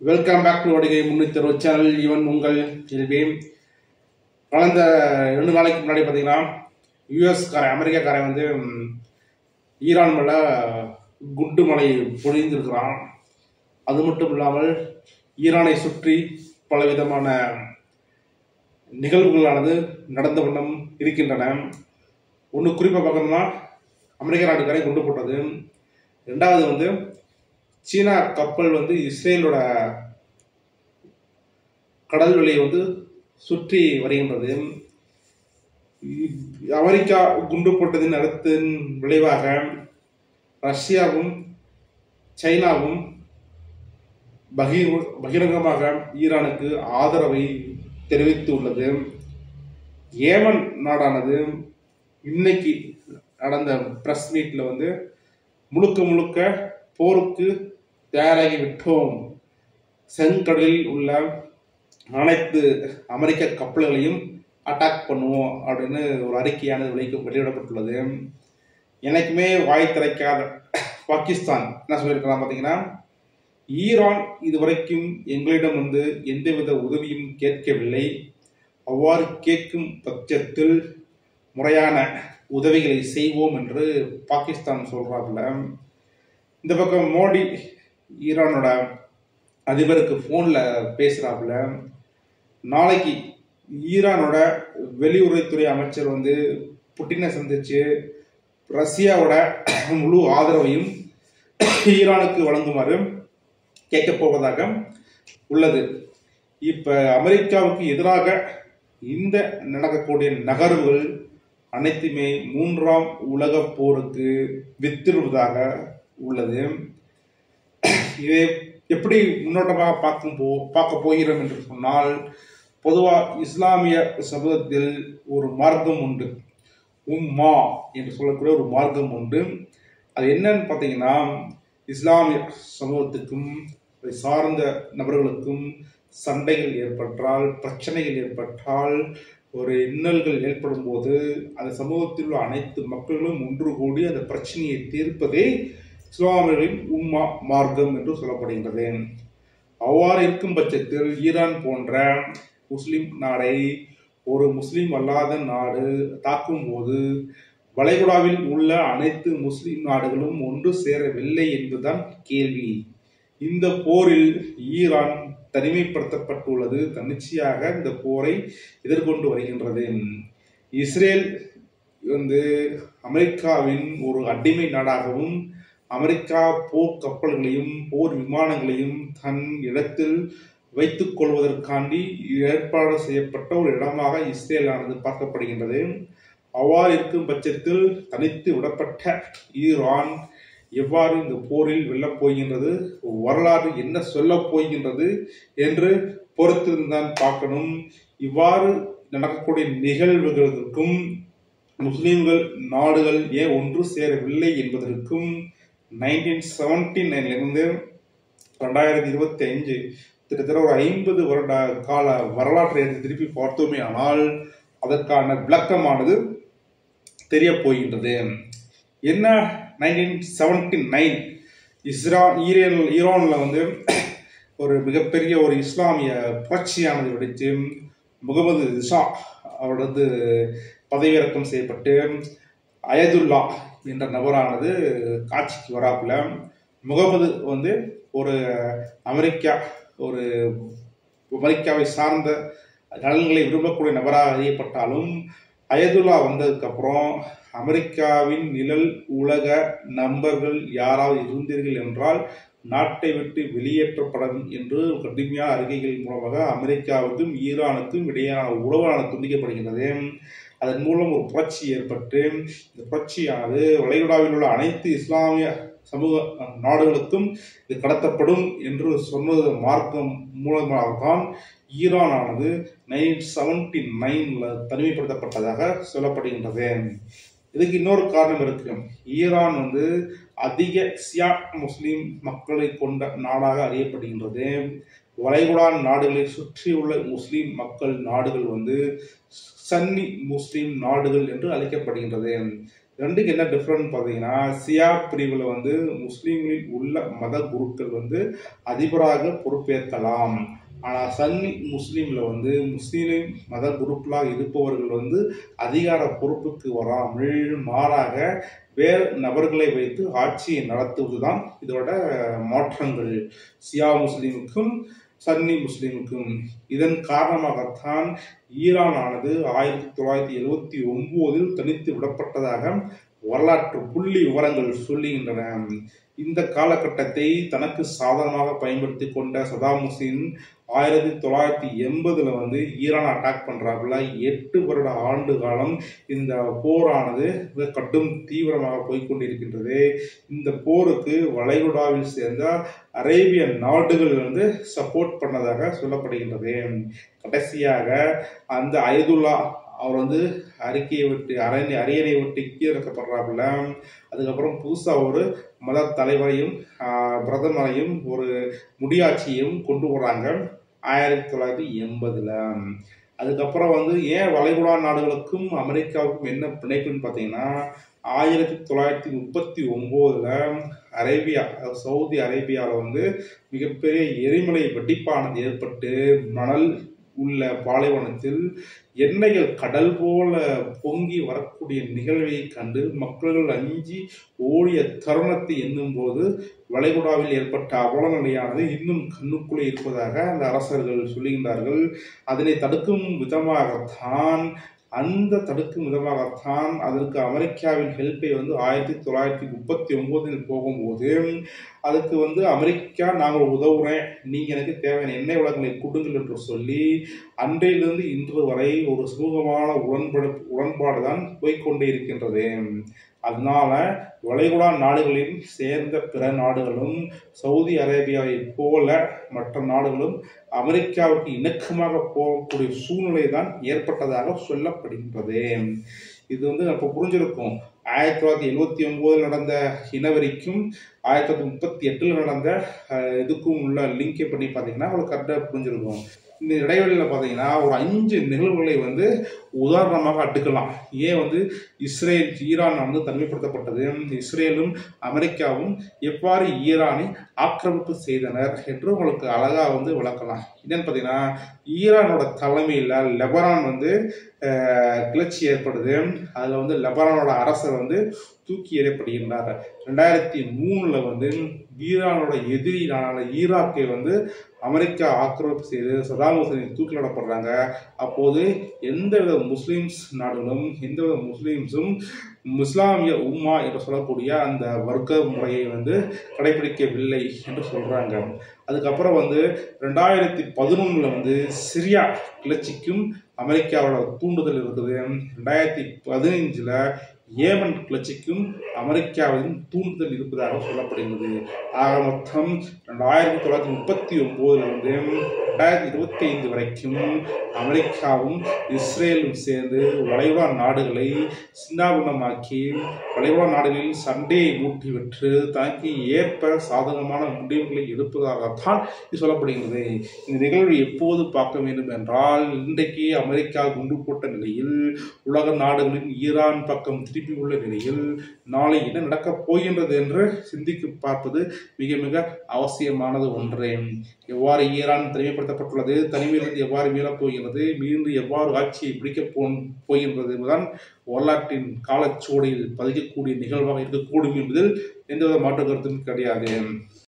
Welcome back to ஒடிகை 360 channel. இவன் உங்கள் செல்வி. கடந்த 2 நாளைக்கு முன்னாடி பார்த்தீங்கன்னா அமெரிக்காக்காரன் வந்து ஈரான் மேலே குண்டு மலை பொழிந்திருக்கிறான். அது மட்டும் இல்லாமல் ஈரானை சுற்றி பலவிதமான நிகழ்வுகளானது நடந்த வண்ணம் இருக்கின்றன. ஒன்று குறிப்பாக பார்க்கணும்னா அமெரிக்க நாட்டுக்காரை குண்டு போட்டது. ரெண்டாவது வந்து சீனா கப்பல் வந்து இஸ்ரேலோட கடல் வழியை வந்து சுற்றி வருகின்றது. அமெரிக்கா குண்டு போட்டதின் அடுத்தின் விளைவாக ரஷ்யாவும் சைனாவும் பகிரங்கமாக ஈரானுக்கு ஆதரவை தெரிவித்துள்ளது. ஏமன் நாடானது இன்னைக்கு நடந்த பிரஸ் மீட்ல வந்து முழுக்க போருக்கு தயாராகி விட்டோம், செங்கடலில் உள்ள அனைத்து அமெரிக்க கப்பல்களையும் அட்டாக் பண்ணுவோம் அப்படின்னு ஒரு அறிக்கையானது வெளியிடப்பட்டுள்ளது. எனக்குமே வாய் திறக்காத பாகிஸ்தான் என்ன சொல்லியிருக்கலாம் பார்த்தீங்கன்னா, ஈரான் இதுவரைக்கும் எங்களிடம் வந்து எந்தவித உதவியும் கேட்கவில்லை, அவ்வாறு கேட்கும் பட்சத்தில் முறையான உதவிகளை செய்வோம் என்று பாகிஸ்தான் சொல்றாப்புல. இந்த பக்கம் மோடி ஈரானோட அதிபருக்கு போன்ல பேசுறாப்புல. நாளைக்கு ஈரானோட வெளியுறவுத்துறை அமைச்சர் வந்து புட்டினை சந்திச்சு ரஷ்யாவோட முழு ஆதரவையும் ஈரானுக்கு வழங்குமாறு கேட்க போவதாக உள்ளது. இப்ப அமெரிக்காவுக்கு எதிராக இந்த நடக்கக்கூடிய நகர்வுகள் அனைத்துமே 3ஆம் உலக போருக்கு வித்திடுவதாக உள்ளது. இதை எப்படி முன்னோட்டமாக பார்க்க போகிறோம் என்று சொன்னால், பொதுவாக இஸ்லாமிய சமூகத்தில் ஒரு மார்க்கம் உண்டு, உம்மா என்று சொல்லக்கூடிய ஒரு மார்க்கம் உண்டு. அது என்னன்னு பார்த்தீங்கன்னா, இஸ்லாமிய சமூகத்துக்கும் அதை சார்ந்த நபர்களுக்கும் சண்டைகள் ஏற்பட்டால், பிரச்சனைகள் ஏற்பட்டால், ஒரு இன்னல்கள் ஏற்படும் போது அந்த சமூகத்தில் உள்ள அனைத்து மக்களும் ஒன்று கூடி அந்த பிரச்சனையை தீர்ப்பதே இஸ்லாமியர்களின் உம்மா மார்க்கம் என்று சொல்லப்படுகின்றது. அவ்வாறு இருக்கும் பட்சத்தில் ஈரான் போன்ற முஸ்லிம் நாடை ஒரு முஸ்லிம் அல்லாத நாடு தாக்கும் போது வளைகுடாவில் உள்ள அனைத்து முஸ்லிம் நாடுகளும் ஒன்று சேரவில்லை என்பதுதான் கேள்வி. இந்த போரில் ஈரான் தனிமைப்படுத்தப்பட்டுள்ளது, தன்னிச்சையாக இந்த போரை எதிர்கொண்டு வருகின்றது. இஸ்ரேல் வந்து அமெரிக்காவின் ஒரு அடிமை நாடாகவும் அமெரிக்கா போர் கப்பல்களையும் போர் விமானங்களையும் தன் இடத்தில் வைத்துக் கொள்வதற்காண்டி ஏற்பாடு செய்யப்பட்ட ஒரு இடமாக இஸ்ரேலானது பார்க்கப்படுகின்றது. அவ்வாறு இருக்கும் பட்சத்தில் தனித்து விடப்பட்ட ஈரான் எவ்வாறு இந்த போரில் வெல்லப் போகின்றது, வரலாறு என்ன சொல்லப் போகின்றது என்று பொறுத்திருந்தான் பார்க்கணும். இவ்வாறு நடக்கக்கூடிய நிகழ்வுகளுக்கும் முஸ்லிம்கள் நாடுகள் ஏன் ஒன்று சேரவில்லை என்பதற்கும் 1979 2025 கிட்டத்தட்ட ஒரு 50 வருட கால வரலாற்றை திருப்பி பார்த்தோமே ஆனால் அதற்கான விளக்கமானது தெரிய போகின்றது. என்ன 1979 ஈரான்ல வந்து ஒரு மிகப்பெரிய ஒரு இஸ்லாமிய புரட்சியானது வெடித்து முகமது ஷா அவரது பதவியிறக்கம் செய்யப்பட்டு அயதுல்லா என்ற நபரானது காட்சிக்கு வராப்புல. முகமது வந்து ஒரு அமெரிக்காவை சார்ந்த நலன்களை விரும்பக்கூடிய நபராக அறியப்பட்டாலும், அயதுல்லா வந்ததுக்கு அப்புறம் அமெரிக்காவின் நிழல் உலக நண்பர்கள் யாராவது இருந்தீர்கள் என்றால் நாட்டை விட்டு வெளியேற்றப்படும் என்று கடுமையான அறிக்கைகள் மூலமாக அமெரிக்காவுக்கும் ஈரானுக்கும் இடையான உறவானது துண்டிக்கப்படுகின்றது. அதன் மூலம் ஒரு புரட்சி ஏற்பட்டு இந்த புரட்சியானது வளைகுடாவில் உள்ள அனைத்து இஸ்லாமிய சமூக நாடுகளுக்கும் இது கடத்தப்படும் என்று சொன்னது மார்க்கம் மூலமாகத்தான் ஈரானானது 1979 தனிமைப்படுத்தப்பட்டதாக சொல்லப்படுகின்றது. இதுக்கு இன்னொரு காரணம் இருக்கு. ஈரான் வந்து அதிக ஷியா முஸ்லிம் மக்களை கொண்ட நாடாக அறியப்படுகின்றது. வளைகுடா நாடுகளை சுற்றியுள்ள முஸ்லிம் மக்கள் நாடுகள் வந்து சன்னி முஸ்லிம் நாடுகள் என்று அழைக்கப்படுகின்றது. ரெண்டுக்கு என்ன டிஃப்ரெண்ட் பார்த்தீங்கன்னா, சியா பிரிவில் வந்து முஸ்லீம்களில் உள்ள மத குருக்கள் வந்து அதிபராக பொறுப்பேற்கலாம். ஆனால் சன்னி முஸ்லீமில் வந்து முஸ்லீம் மத குரூப்லாக இருப்பவர்கள் வந்து அதிகார பொறுப்புக்கு வராமல் மாறாக வேறு நபர்களை வைத்து ஆட்சியை நடத்துவதுதான் இதோட மாற்றங்கள் சியா முஸ்லீமுக்கும் சன்னி முஸ்லீமுக்கும். இதன் காரணமாகத்தான் ஈரான் ஆனது 1979 தனித்து விடப்பட்டதாக வரலாற்று புள்ளி விவரங்கள் சொல்லுகின்றன. இந்த காலகட்டத்தை தனக்கு சாதகமாக பயன்படுத்தி கொண்ட சதாம் ஹுசேன் 1980 வந்து ஈரான் அட்டாக் பண்றாப்புல 8 வருட ஆண்டு காலம் இந்த போரானது கடும் தீவிரமாக போய்கொண்டிருக்கின்றது. இந்த போருக்கு வளைகுடாவில் சேர்ந்த அரேபிய நாடுகள் வந்து சப்போர்ட் பண்ணதாக சொல்லப்படுகின்றது. கடைசியாக அந்த அயதுல்லா அவர் வந்து அறிக்கையை விட்டு அரியணை விட்டு கீழக்கப்படுறாப்புல. அதுக்கப்புறம் புதுசாக ஒரு மத தலைவரையும் பிரதமரையும் ஒரு முடியாட்சியையும் கொண்டு வராங்க 1980. அதுக்கப்புறம் வந்து ஏன் வளைகுடா நாடுகளுக்கும் அமெரிக்காவுக்கும் என்ன பிணைப்புன்னு பார்த்தீங்கன்னா, 1939 சவுதி அரேபியாவில் வந்து மிகப்பெரிய எரிமலை வெடிப்பானது ஏற்பட்டு மணல் உள்ள பாலைவனத்தில் எண்ணெய்கள் கடல் போல பொங்கி வரக்கூடிய நிகழ்வை கண்டு மக்கள் அஞ்சி ஓடிய தருணத்தை எண்ணும் போது வளைகுடாவில் ஏற்பட்ட அவல நிலையானது இன்னும் கண்ணுக்குள்ளே இருப்பதாக அந்த அரசர்கள் சொல்லுகின்றார்கள். அதனை தடுக்கும் விதமாகத்தான் அதற்கு அமெரிக்காவின் ஹெல்ப்பை வந்து 1939 போகும்போது அதுக்கு வந்து அமெரிக்கா நாங்கள் உதவுறேன், நீங்கள் எனக்கு தேவையான எண்ணெய் வளங்களை கொடுங்கள் என்று சொல்லி அன்றையிலிருந்து இன்று வரை ஒரு சுமூகமான உடன்பாடு தான் போய்கொண்டே இருக்கின்றது. அதனால வளைகுடா நாடுகளில் சேர்ந்த பிற நாடுகளும் சவுதி அரேபியாவை போல மற்ற நாடுகளும் அமெரிக்காவுக்கு இணக்கமாக போகக்கூடிய சூழ்நிலை தான் ஏற்பட்டதாக சொல்லப்படுகின்றது. இது வந்து அப்போ புரிஞ்சிருக்கும். 1979 நடந்த இனவெறிக்கும் 1938 நடந்த இதுக்கும் உள்ள லிங்கை பண்ணி பார்த்தீங்கன்னா உங்களுக்கு கரெக்டாக புரிஞ்சிருக்கும். இந்த இடைவெளியில் பார்த்தீங்கன்னா ஒரு 5 நிகழ்வுகளை வந்து உதாரணமாக எடுக்கலாம். ஏன் வந்து ஈரான் வந்து தனிமைப்படுத்தப்பட்டது, இஸ்ரேலும் அமெரிக்காவும் எவ்வாறு ஈரானை ஆக்கிரமிப்பு செய்தனர் என்று உங்களுக்கு அழகாக வந்து விளக்கலாம். என்னன்னு பார்த்தீங்கன்னா, ஈரானோட தலைமையில் லெபனான் வந்து கிளர்ச்சி ஏற்படுது. அதில் வந்து லெபனானோட அரசர் வந்து தூக்கி எறியப்படுகின்றார். 2003 வந்து ஈரானோட எதிரியான ஈராக்கை வந்து அமெரிக்கா ஆக்கிரமிப்பு செய்து சதாம் ஹுசேன் தூக்கிலிடப்படுறாங்க. அப்போது எந்தவித முஸ்லீம்ஸ் நாடுகளும் எந்தவித முஸ்லீம்ஸும் இஸ்லாமிய உம்மா என்று சொல்லக்கூடிய அந்த வர்க்க முறையை வந்து கடைபிடிக்கவில்லை என்று சொல்றாங்க. அதுக்கப்புறம் வந்து 2011 வந்து சிரியா கிளர்ச்சிக்கும் அமெரிக்காவோட தூண்டுதல் இருக்குது. 2015 ஏமன் கிளர்ச்சிக்கும் அமெரிக்காவின் தூண்டுதல் இருப்பதாக சொல்லப்படுகிறது. ஆக மொத்தம் 1939 வந்து 2025 வரைக்கும் அமெரிக்காவும் இஸ்ரேலும் சேர்ந்து வளைகுடா நாடுகளை சின்னாபின்னமாக்கி வளைகுடா நாடுகளில் சண்டையை மூட்டிவிட்டு தனக்கு ஏற்ப சாதகமான முடிவுகளை எடுப்பதாகத்தான் இது சொல்லப்படுகிறது. இந்த நிகழ்வு எப்போது பார்க்க வேண்டும் என்றால், இன்றைக்கு அமெரிக்கா குண்டு போட்ட நிலையில் உலக நாடுகளின் ஈரான் பக்கம் திருப்பி உள்ள நிலையில் நாளை என்ன நடக்கப் போகின்றது என்று சிந்தித்து பார்ப்பது மிக மிக அவசியமானது ஒன்றே. எவ்வாறு ஈரான் தனிமைப்படுத்தப்பட்டுள்ளது, தனிமையிலிருந்து எவ்வாறு மீளப் போகிறது, மீண்டும் எவ்வாறு ஆட்சியை பிடிக்கப் போகின்றது என்பதுதான் வரலாற்றின் காலச்சுவடியில் பதிக்கக்கூடிய நிகழ்வாக இருக்கக்கூடும் என்பதில் எந்தவித மாற்று கருத்தும் கிடையாது.